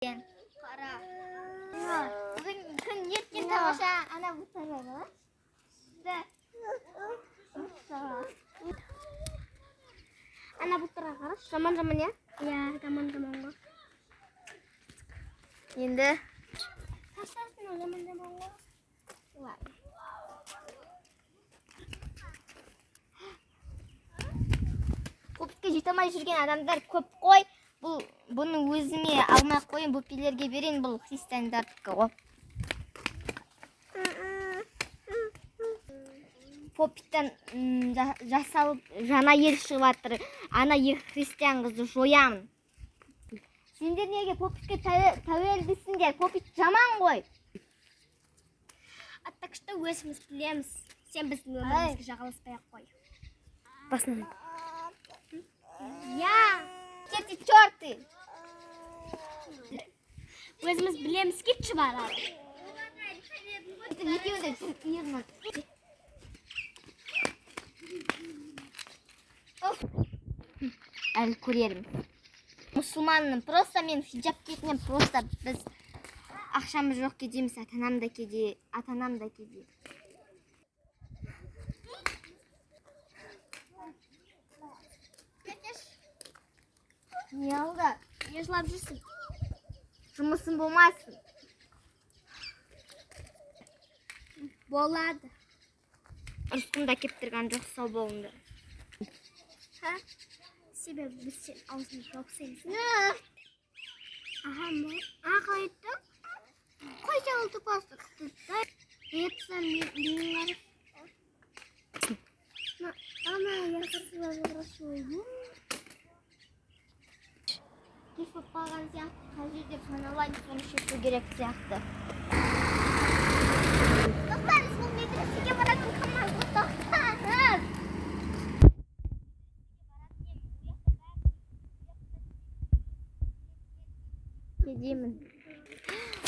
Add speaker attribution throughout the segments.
Speaker 1: Qara. Kun yetgan tomosha ana bu tarafa. Ana bu tarafa qarash. Zamon-zamon ya? Iya, zamon-zamonga. Endi tashlasin zamon-zamonga. Voy. Ko'pga жетамай жүрген адамдар көп қой. Бұны өзіме алмай қойын, бұл пилерге берейін, бұл христиандардікі ғой. Попиттан жасалып жаңа ел шығып жатыр. Ана христиан қызды жоямын. Сендер неге попитке тәуелдісіңдер? Попит жаман ғой. Так что өзіміз білеміз. Сен біздің өмірімізге жағаласпай-ақ қой. Басынан. Я, кеті чорты. Өзіміз білеміз, кетші барады. Әлі көрерім. Мұсылманның просто мен хиджаб кетінен просто біз ақшамыз жоқ кедеміз, атанам да кеде. Не алды? Не жылап жүрсің? Жұмысың болмасын. Болады. Ұрысқымда кептірген жоқ, сау болыңдар. Себебі біз сен аузын жауып сенсің. Аға, қалай еттің? Қой жауылды бастықты. Етсен менің Ана, яқырсыла жұрасы ойын. Кешіп қалған сияқты, қазір деп саналайды, соны шешу керек сияқты. Тоқтаңыз, бұл медресеге баратын қамаз, тоқтаңыз! Кедеймін.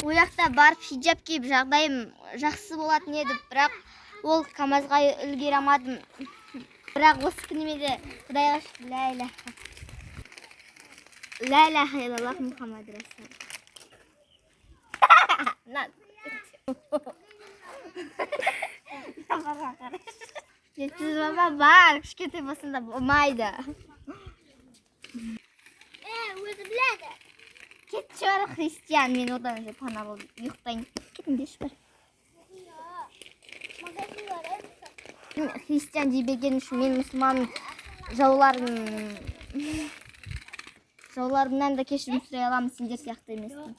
Speaker 1: Ояқта барып хиджаб киіп жағдайым жақсы болатын еді, бірақ ол қамазға үлгере алмадым. Бірақ осы күнімеде Құдайға шүкір, ла илаха иллаллах Мұхаммад расул. Жетсіз баба бар, кішкентай болсында болмайды. Өзі біледі. Кетші бар христиан, мен одан өте пана болып ұйықтайын. Кетіңдеші бар. Христиан дей берген үшін мен мұсылман жауларымнан да кешірім сұрай аламын, сендер сияқты емеспін.